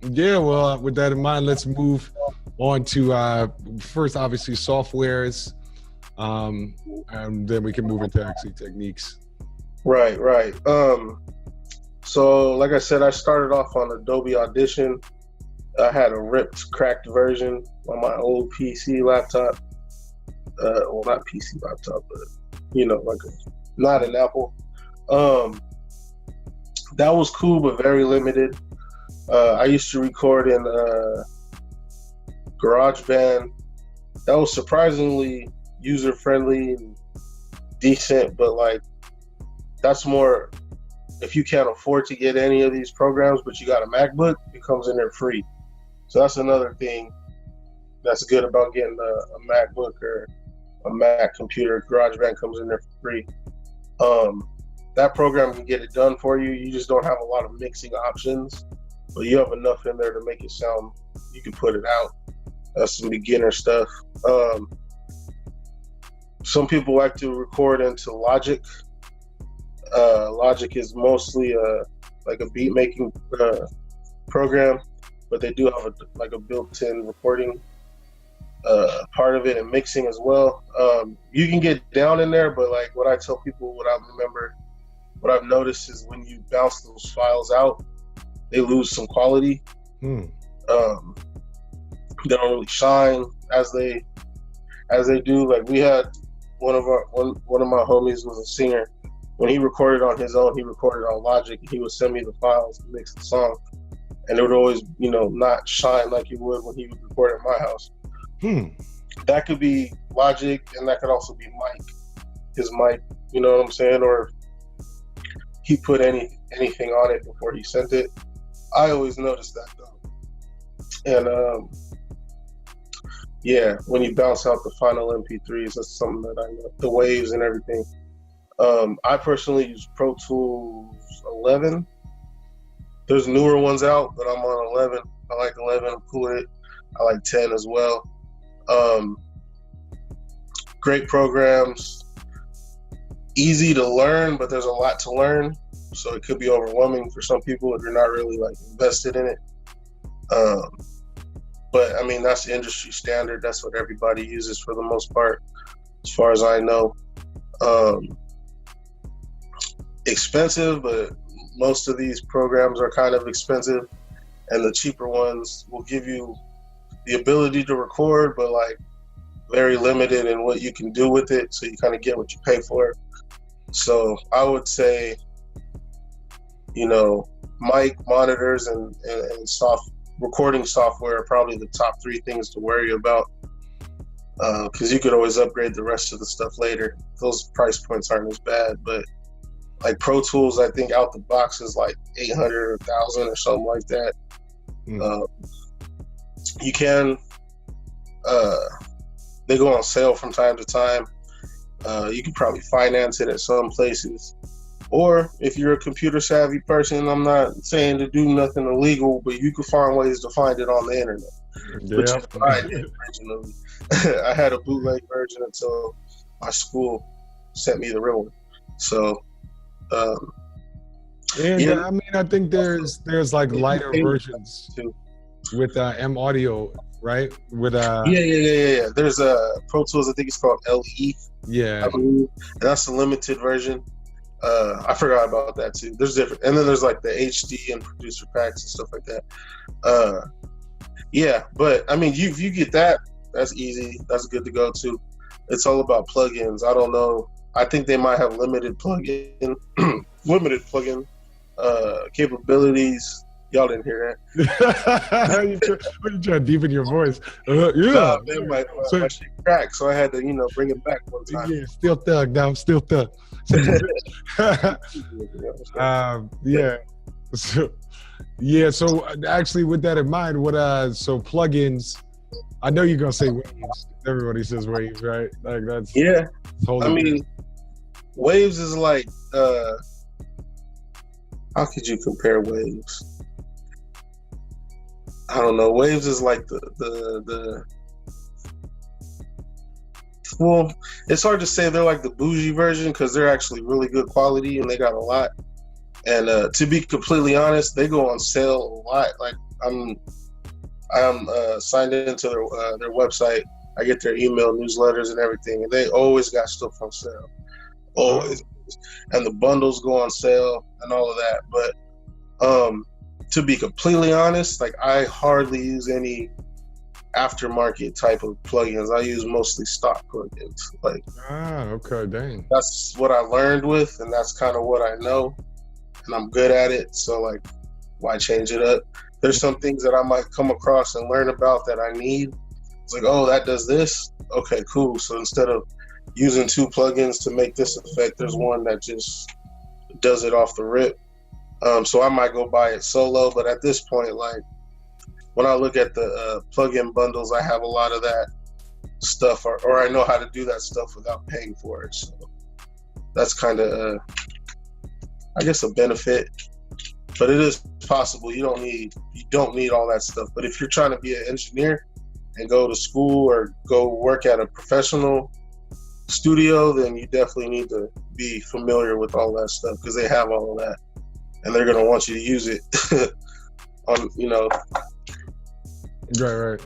Yeah, well, with that in mind, let's move on to first, obviously, softwares, and then we can move into actually techniques. Right, right. So like I said, I started off on Adobe Audition. I had a ripped, cracked version on my old PC laptop. Well, not PC laptop, but like not an Apple. Um, that was cool, but very limited. I used to record in GarageBand. That was surprisingly user friendly and decent, but like that's more if you can't afford to get any of these programs, but you got a MacBook, it comes in there free. So that's another thing that's good about getting a MacBook or a Mac computer. GarageBand comes in there for free. That program can get it done for you. You just don't have a lot of mixing options, but you have enough in there to make it sound. You can put it out. That's some beginner stuff. Some people like to record into Logic. Logic is mostly like a beat making program, but they do have a built-in recording part of it and mixing as well. You can get down in there, but like what I tell people, what I've noticed is when you bounce those files out, they lose some quality. They don't really shine as they do. Like we had one of my homies was a singer. When he recorded on his own, he recorded on Logic. He would send me the files to mix the song, and it would always, not shine like it would when he would record at my house. That could be Logic, and that could also be his mic. You know what I'm saying? Or he put anything on it before he sent it. I always noticed that though. And yeah, when you bounce out the final MP3s, that's something that I know. The waves and everything. I personally use Pro Tools 11. There's newer ones out, but I'm on 11. I like 11. I'm cool with it. I like 10 as well. Great programs. Easy to learn, but there's a lot to learn. So it could be overwhelming for some people if you're not really like invested in it. But I mean, that's the industry standard. That's what everybody uses for the most part, as far as I know. Expensive, but most of these programs are kind of expensive, and the cheaper ones will give you the ability to record, but like very limited in what you can do with it. So you kind of get what you pay for. So I would say, mic, monitors, and recording software are probably the top three things to worry about, because you could always upgrade the rest of the stuff later. Those price points aren't as bad, but like Pro Tools, I think out the box is like 800 or 1,000 or something like that. You can, they go on sale from time to time. You can probably finance it at some places. Or if you're a computer savvy person, I'm not saying to do nothing illegal, but you can find ways to find it on the internet. Yeah. Which I did originally. I had a bootleg version until my school sent me the real one. So, yeah, I mean, I think there's like lighter versions too with M Audio, right? With yeah. There's a Pro Tools, I think it's called LE. Yeah, I believe, and that's the limited version. I forgot about that too. There's different, and then there's like the HD and producer packs and stuff like that. Yeah, but I mean, if you get that, that's easy. That's good to go too. It's all about plugins. I don't know. I think they might have limited plugin capabilities. Y'all didn't hear that. you trying to deepen your voice. Yeah. Nah, man, my shit cracked, so I had to, bring it back one time. Yeah, still thug now. Still thug. Yeah. So actually, with that in mind, so plugins? I know you're gonna say waves. Everybody says waves, right? Like that's I mean, waves is like how could you compare waves? I don't know. Waves is like the well, it's hard to say. They're like the bougie version because they're actually really good quality and they got a lot. And to be completely honest, they go on sale a lot. Like I'm signed into their website. I get their email newsletters and everything, and they always got stuff on sale. Always. And the bundles go on sale and all of that. But to be completely honest, like I hardly use any aftermarket type of plugins. I use mostly stock plugins. Like okay, dang. That's what I learned with, and that's kind of what I know, and I'm good at it. So like, why change it up? There's some things that I might come across and learn about that I need. It's like, oh, that does this. Okay, cool. So instead of using 2 plugins to make this effect, there's one that just does it off the rip. So I might go buy it solo, but at this point, like when I look at the plugin bundles, I have a lot of that stuff, or I know how to do that stuff without paying for it. So that's kind of, I guess, a benefit. But it is possible. You don't need all that stuff. But if you're trying to be an engineer and go to school or go work at a professional studio, then you definitely need to be familiar with all that stuff, because they have all of that, and they're gonna want you to use it on, Right.